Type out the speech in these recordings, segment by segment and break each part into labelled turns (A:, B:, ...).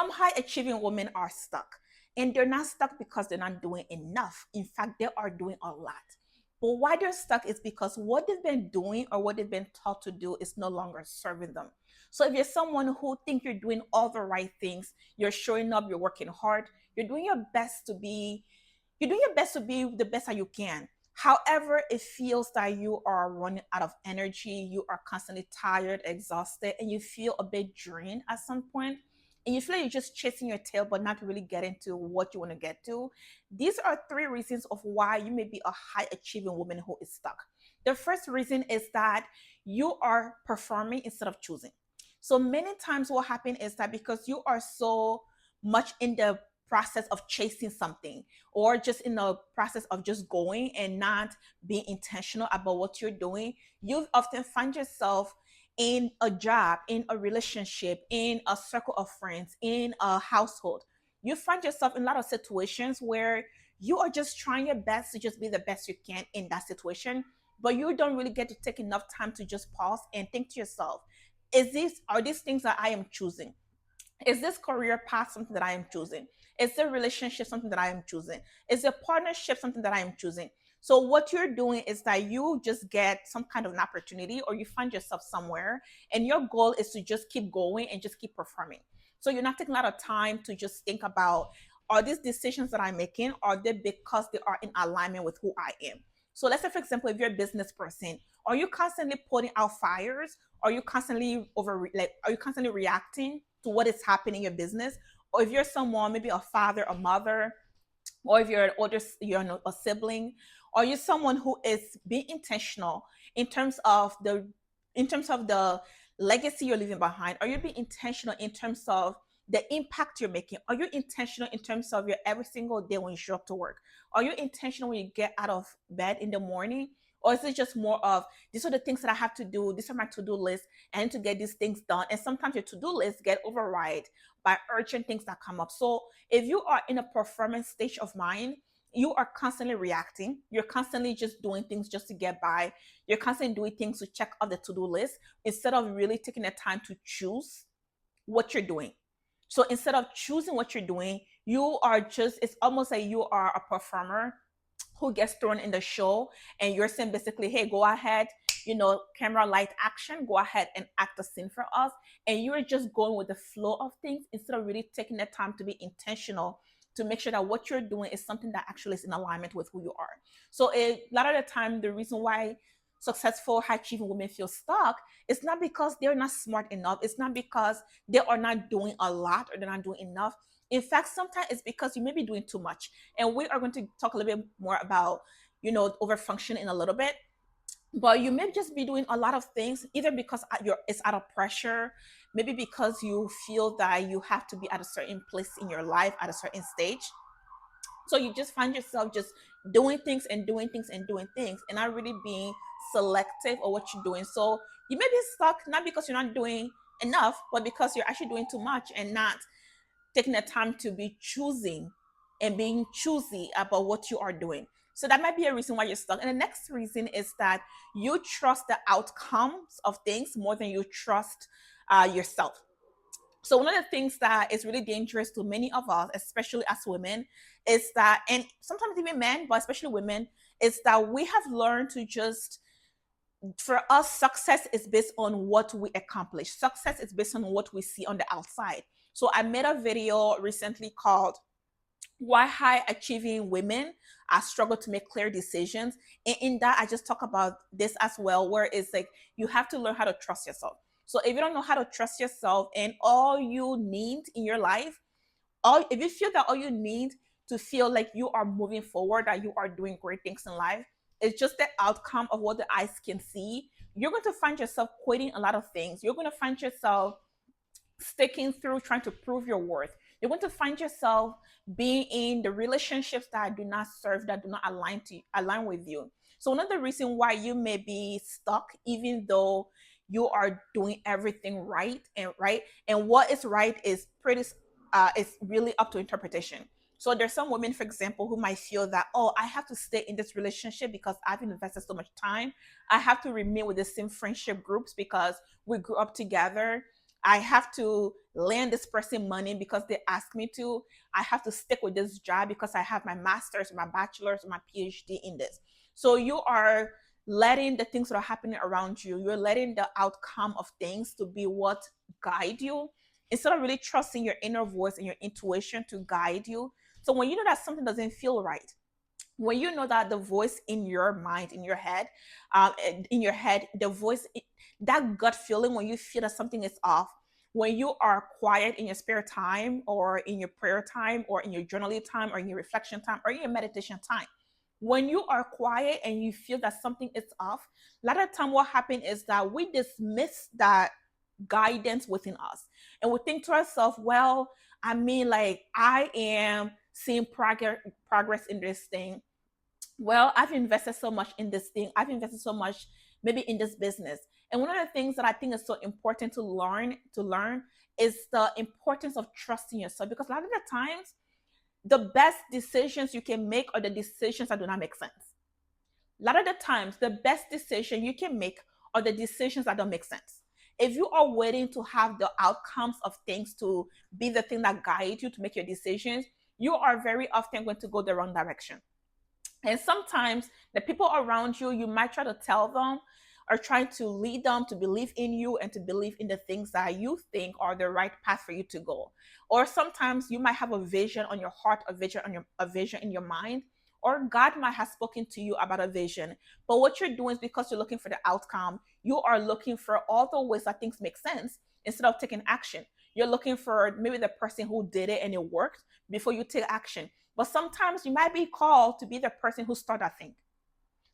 A: Some high achieving women are stuck, and they're not stuck because they're not doing enough. In fact, they are doing a lot. But why they're stuck is because what they've been doing or what they've been taught to do is no longer serving them. So if you're someone who think you're doing all the right things, you're showing up, you're working hard, you're doing your best to be you're doing your best to be the best that you can. However, it feels that you are running out of energy, you are constantly tired, exhausted, and you feel a bit drained at some point, and you feel like you're just chasing your tail but not really getting to what you want to get to. These are three reasons of why you may be a high achieving woman who is stuck. The first reason is that you are performing instead of choosing. So many times what happens is that because you are so much in the process of chasing something, or just in the process of just going and not being intentional about what you're doing, you often find yourself in a job, in a relationship, in a circle of friends, in a household. You find yourself in a lot of situations where you are just trying your best to just be the best you can in that situation, but you don't really get to take enough time to just pause and think to yourself, are these things that I am choosing? Is this career path something that I am choosing? Is the relationship something that I am choosing? Is the partnership something that I am choosing? So what you're doing is that you just get some kind of an opportunity, or you find yourself somewhere, and your goal is to just keep going and just keep performing. So you're not taking a lot of time to just think about, are these decisions that I'm making, are they because they are in alignment with who I am? So let's say, for example, if you're a business person, are you constantly putting out fires? Are you constantly reacting to what is happening in your business? Or if you're someone, maybe a father, a mother, or if you're an older, you're a sibling, or you're someone who is being intentional in terms of the legacy you're leaving behind? Are you being intentional in terms of the impact you're making? Are you intentional in terms of your every single day when you show up to work? Are you intentional when you get out of bed in the morning? Or is it just more of, these are the things that I have to do, these are my to-do list, and to get these things done? And sometimes your to-do list get override by urgent things that come up. So if you are in a performance stage of mind, you are constantly reacting. You're constantly just doing things just to get by. You're constantly doing things to check off the to-do list instead of really taking the time to choose what you're doing. So instead of choosing what you're doing, it's almost like you are a performer who gets thrown in the show, and you're saying basically, hey, go ahead, camera, light, action, go ahead and act the scene for us. And you're just going with the flow of things instead of really taking the time to be intentional to make sure that what you're doing is something that actually is in alignment with who you are. So a lot of the time, the reason why successful, high achieving women feel stuck, it's not because they're not smart enough. It's not because they are not doing a lot or they're not doing enough. In fact, sometimes it's because you may be doing too much. And we are going to talk a little bit more about, overfunction in a little bit. But you may just be doing a lot of things either because it's out of pressure, maybe because you feel that you have to be at a certain place in your life at a certain stage. So you just find yourself just doing things and doing things and doing things, and not really being selective of what you're doing. So you may be stuck not because you're not doing enough, but because you're actually doing too much and not taking the time to be choosing and being choosy about what you are doing. So that might be a reason why you're stuck. And the next reason is that you trust the outcomes of things more than you trust yourself. So one of the things that is really dangerous to many of us, especially as women, is that, and sometimes even men, but especially women, is that we have learned to just, for us, success is based on what we accomplish. Success is based on what we see on the outside. So I made a video recently called why high achieving women struggle to make clear decisions. And in that, I just talk about this as well, where it's like you have to learn how to trust yourself. So if you don't know how to trust yourself, and all you need in your life, if you feel that all you need to feel like you are moving forward, that you are doing great things in life, it's just the outcome of what the eyes can see, you're going to find yourself quitting a lot of things. You're going to find yourself sticking through trying to prove your worth. You're going to find yourself being in the relationships that do not serve, that do not align with you. So one of the reasons why you may be stuck, even though you are doing everything right, and what is right is really up to interpretation. So there's some women, for example, who might feel that, oh, I have to stay in this relationship because I've invested so much time. I have to remain with the same friendship groups because we grew up together. I have to lend this person money because they ask me to. I have to stick with this job because I have my master's, my bachelor's, my PhD in this. So you are letting the things that are happening around you, you're letting the outcome of things to be what guide you, instead of really trusting your inner voice and your intuition to guide you. So when you know that something doesn't feel right, when you know that the voice in your mind, in your head, the voice, that gut feeling, when you feel that something is off, when you are quiet in your spare time, or in your prayer time, or in your journaling time, or in your reflection time, or in your meditation time, when you are quiet and you feel that something is off, a lot of time what happens is that we dismiss that guidance within us, and we think to ourselves, well, I mean, like, I am seeing progress in this thing. Well, I've invested so much in this thing. I've invested so much maybe in this business. And one of the things that I think is so important to learn is the importance of trusting yourself, because a lot of the times the best decisions you can make are the decisions that do not make sense. A lot of the times the best decision you can make are the decisions that don't make sense. If you are waiting to have the outcomes of things to be the thing that guide you to make your decisions, you are very often going to go the wrong direction. And sometimes the people around you, you might try to tell them or trying to lead them to believe in you and to believe in the things that you think are the right path for you to go. Or sometimes you might have a vision on your heart, a vision in your mind, or God might have spoken to you about a vision. But what you're doing is, because you're looking for the outcome, you are looking for all the ways that things make sense instead of taking action. You're looking for maybe the person who did it and it worked before you take action. But sometimes you might be called to be the person who started that thing.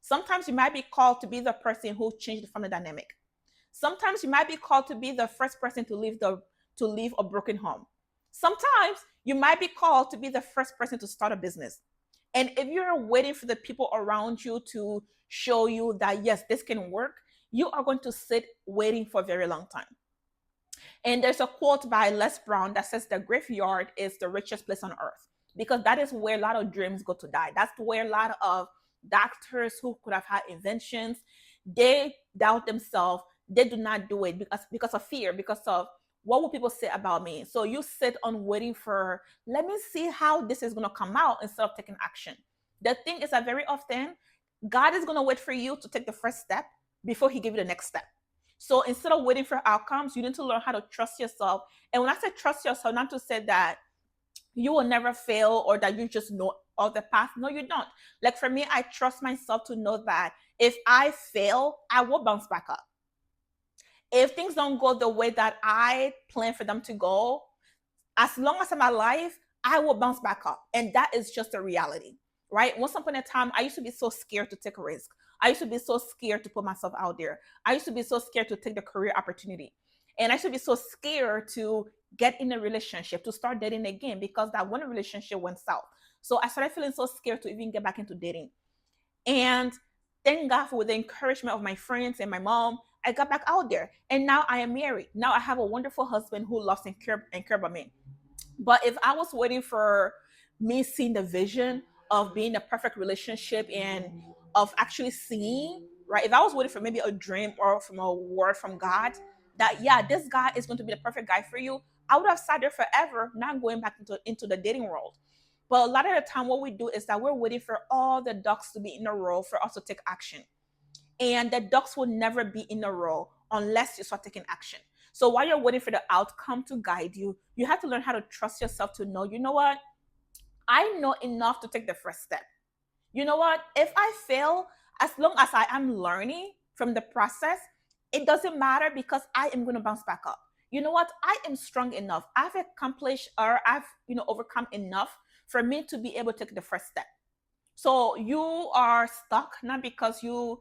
A: Sometimes you might be called to be the person who changed the family dynamic. Sometimes you might be called to be the first person to leave a broken home. Sometimes you might be called to be the first person to start a business. And if you're waiting for the people around you to show you that yes, this can work, you are going to sit waiting for a very long time. And there's a quote by Les Brown that says the graveyard is the richest place on earth, because that is where a lot of dreams go to die. That's where a lot of doctors who could have had inventions, they doubt themselves. They do not do it because of fear, because of what will people say about me. So you sit on waiting for, let me see how this is going to come out, instead of taking action. The thing is that very often God is going to wait for you to take the first step before he give you the next step. So instead of waiting for outcomes, you need to learn how to trust yourself. And when I say trust yourself, not to say that you will never fail or that you just know all the path. No, you don't. Like for me, I trust myself to know that if I fail, I will bounce back up. If things don't go the way that I plan for them to go, as long as I'm alive, I will bounce back up. And that is just a reality, right? Once upon a time, I used to be so scared to take a risk. I used to be so scared to put myself out there. I used to be so scared to take the career opportunity. And I used to be so scared to get in a relationship, to start dating again, because that one relationship went south. So I started feeling so scared to even get back into dating. And thank God for the encouragement of my friends and my mom, I got back out there. And now I am married. Now I have a wonderful husband who loves and care about me. But if I was waiting for me seeing the vision of being a perfect relationship and of actually seeing, right? If I was waiting for maybe a dream or from a word from God that, yeah, this guy is going to be the perfect guy for you, I would have sat there forever, not going back into the dating world. But a lot of the time, what we do is that we're waiting for all the ducks to be in a row for us to take action. And the ducks will never be in a row unless you start taking action. So while you're waiting for the outcome to guide you, you have to learn how to trust yourself to know, you know what? I know enough to take the first step. You know what? If I fail, as long as I am learning from the process, it doesn't matter, because I am going to bounce back up. You know what? I am strong enough. I've accomplished, or I've, overcome enough for me to be able to take the first step. So you are stuck not because you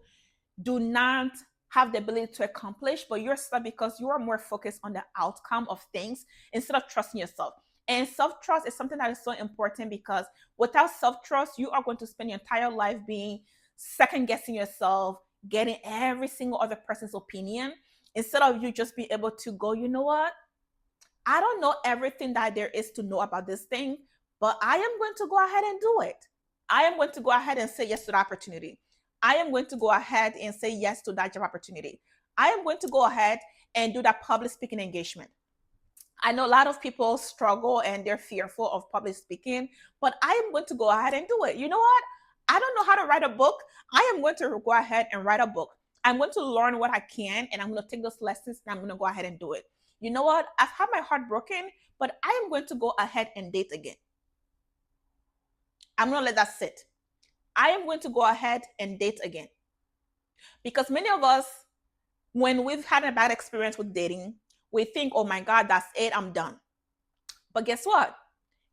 A: do not have the ability to accomplish, but you're stuck because you are more focused on the outcome of things instead of trusting yourself. And self trust is something that is so important, because without self trust, you are going to spend your entire life being second guessing yourself, getting every single other person's opinion, instead of you just be able to go, you know what? I don't know everything that there is to know about this thing, but I am going to go ahead and do it. I am going to go ahead and say yes to the opportunity. I am going to go ahead and say yes to that job opportunity. I am going to go ahead and do that public speaking engagement. I know a lot of people struggle and they're fearful of public speaking, but I am going to go ahead and do it. You know what? I don't know how to write a book. I am going to go ahead and write a book. I'm going to learn what I can, and I'm going to take those lessons and I'm going to go ahead and do it. You know what? I've had my heart broken, but I am going to go ahead and date again. I'm going to let that sit. I am going to go ahead and date again. Because many of us, when we've had a bad experience with dating, we think, oh my God, that's it, I'm done. But guess what?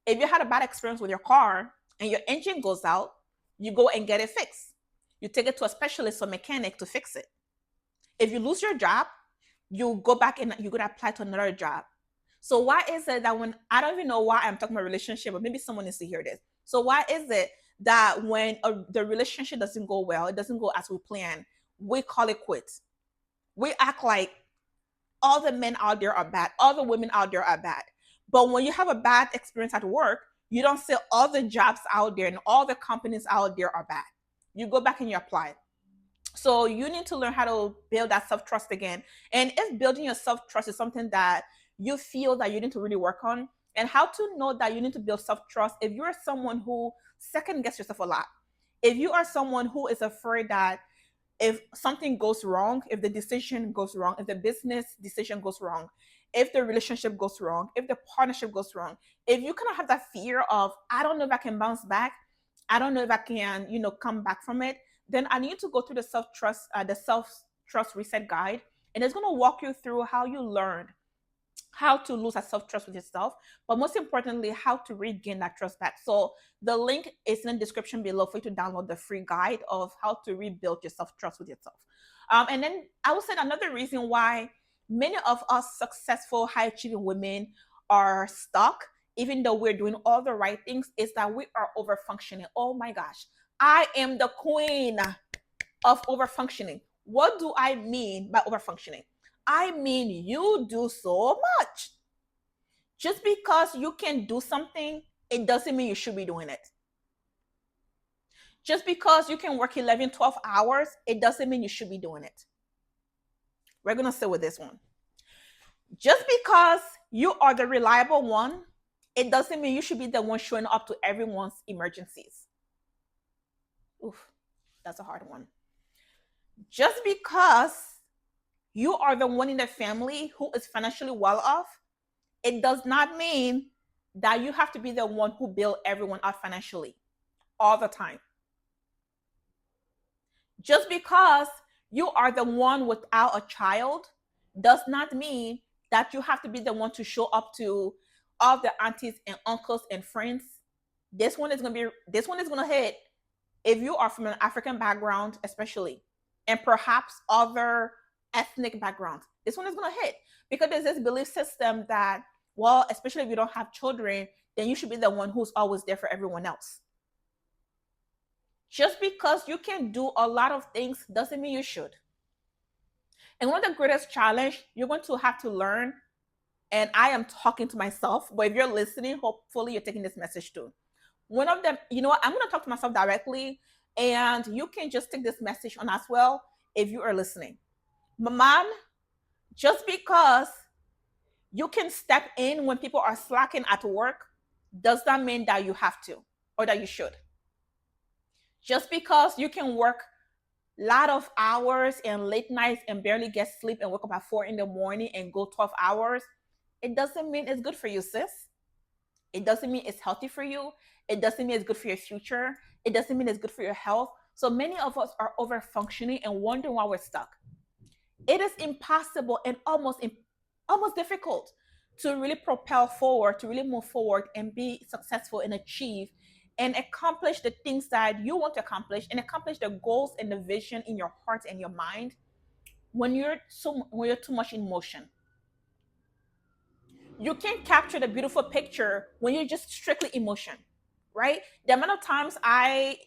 A: If you had a bad experience with your car and your engine goes out, you go and get it fixed. You take it to a specialist or mechanic to fix it. If you lose your job, you go back and you're going to apply to another job. So why is it that when, I don't even know why I'm talking about relationship, but maybe someone needs to hear this. So why is it that when the relationship doesn't go well, it doesn't go as we plan, we call it quits? We act like all the men out there are bad, all the women out there are bad. But when you have a bad experience at work, you don't say all the jobs out there and all the companies out there are bad. You go back and you apply. So you need to learn how to build that self trust again. And if building your self trust is something that you feel that you need to really work on, and how to know that you need to build self trust, if you're someone who second guess yourself a lot, if you are someone who is afraid that if something goes wrong, if the decision goes wrong, if the business decision goes wrong, if the relationship goes wrong, if the partnership goes wrong, if you kind of have that fear of, I don't know if I can bounce back, I don't know if I can, come back from it, then I need to go through the self trust reset guide, and it's going to walk you through how you learn how to lose that self trust with yourself, but most importantly, how to regain that trust back. So the link is in the description below for you to download the free guide of how to rebuild your self trust with yourself. And then I would say another reason why many of us successful, high achieving women are stuck, even though we're doing all the right things, is that we are over functioning. Oh my gosh, I am the queen of over functioning. What do I mean by over functioning? I mean, you do so much. Just because you can do something, it doesn't mean you should be doing it. Just because you can work 11, 12 hours, it doesn't mean you should be doing it. We're going to sit with this one. Just because you are the reliable one, it doesn't mean you should be the one showing up to everyone's emergencies. Oof, that's a hard one. Just because you are the one in the family who is financially well off, it does not mean that you have to be the one who bail everyone out financially all the time. Just because you are the one without a child does not mean that you have to be the one to show up to all the aunties and uncles and friends. This one is going to hit if you are from an African background, especially, and perhaps other ethnic backgrounds. This one is going to hit because there's this belief system that, well, especially if you don't have children, then you should be the one who's always there for everyone else. Just because you can do a lot of things doesn't mean you should. And one of the greatest challenge you're going to have to learn, and I am talking to myself, but if you're listening, hopefully you're taking this message too. One of them, you know what, I'm going to talk to myself directly, and you can just take this message on as well if you are listening. Mom, just because you can step in when people are slacking at work does not mean that you have to or that you should. Just because you can work a lot of hours and late nights and barely get sleep and wake up at 4 in the morning and go 12 hours, it doesn't mean it's good for you, sis. It doesn't mean it's healthy for you. It doesn't mean it's good for your future. It doesn't mean it's good for your health. So many of us are over functioning and wondering why we're stuck. It is impossible and almost difficult to really propel forward, to really move forward and be successful and achieve and accomplish the things that you want to accomplish and accomplish the goals and the vision in your heart and your mind when you're too much in motion. You can't capture the beautiful picture when you're just strictly emotion, right? The amount of times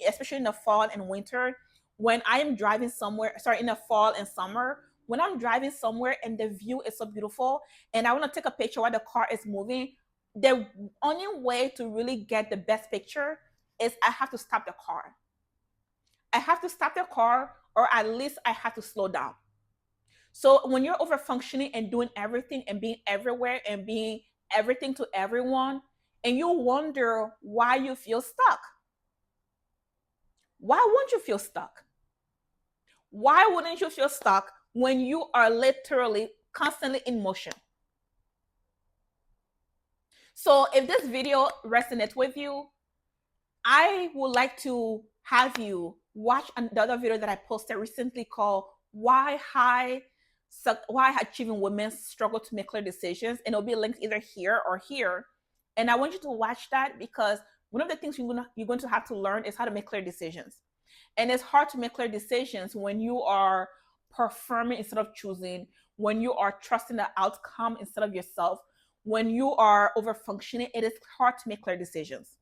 A: especially in the fall and winter, when I am driving somewhere, in the fall and summer, when I'm driving somewhere and the view is so beautiful and I want to take a picture while the car is moving, the only way to really get the best picture is I have to stop the car. I have to stop the car, or at least I have to slow down. So when you're over functioning and doing everything and being everywhere and being everything to everyone, and you wonder why you feel stuck. Why won't you feel stuck? Why wouldn't you feel stuck when you are literally constantly in motion? So if this video resonates with you, I would like to have you watch another video that I posted recently called Why Achieving Women Struggle to Make Clear Decisions, and it'll be linked either here or here. And I want you to watch that because one of the things you're going to have to learn is how to make clear decisions. And it's hard to make clear decisions when you are performing instead of choosing, when you are trusting the outcome instead of yourself, when you are over functioning. It is hard to make clear decisions.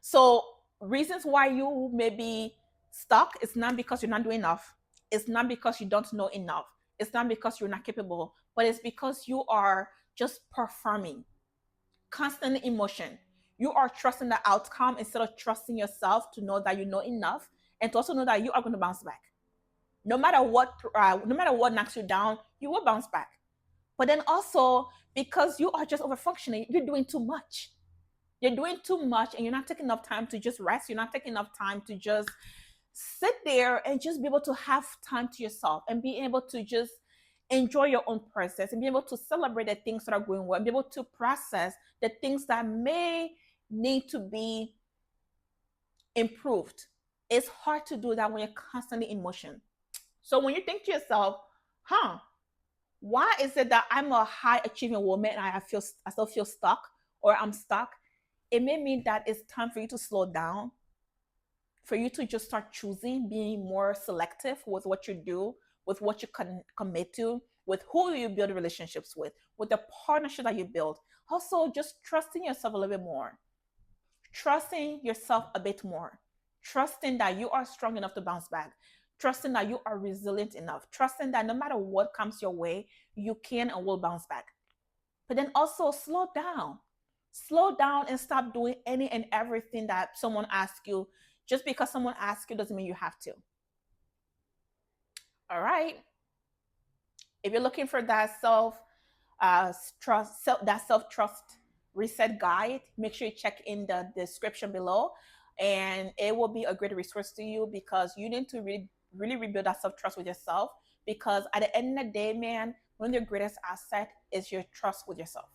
A: So reasons why you may be stuck is not because you're not doing enough. It's not because you don't know enough. It's not because you're not capable, but it's because you are just performing, constantly in motion. You are trusting the outcome instead of trusting yourself to know that you know enough and to also know that you are going to bounce back. No matter what knocks you down, you will bounce back. But then also because you are just over functioning, you're doing too much. You're doing too much and you're not taking enough time to just rest. You're not taking enough time to just sit there and just be able to have time to yourself and be able to just enjoy your own process and be able to celebrate the things that are going well and be able to process the things that may need to be improved. It's hard to do that when you're constantly in motion. So when you think to yourself, why is it that I'm a high achieving woman and I still feel stuck or I'm stuck? It may mean that it's time for you to slow down, for you to just start choosing, being more selective with what you do, with what you can commit to, with who you build relationships with the partnership that you build. Also, just trusting yourself a little bit more, trusting yourself a bit more, trusting that you are strong enough to bounce back, trusting that you are resilient enough, trusting that no matter what comes your way, you can and will bounce back. But then also slow down. Slow down and stop doing any and everything that someone asks you. Just because someone asks you doesn't mean you have to. All right. If you're looking for that self trust reset guide, make sure you check in the description below, and it will be a great resource to you because you need to really rebuild that self trust with yourself. Because at the end of the day, man, one of your greatest asset is your trust with yourself.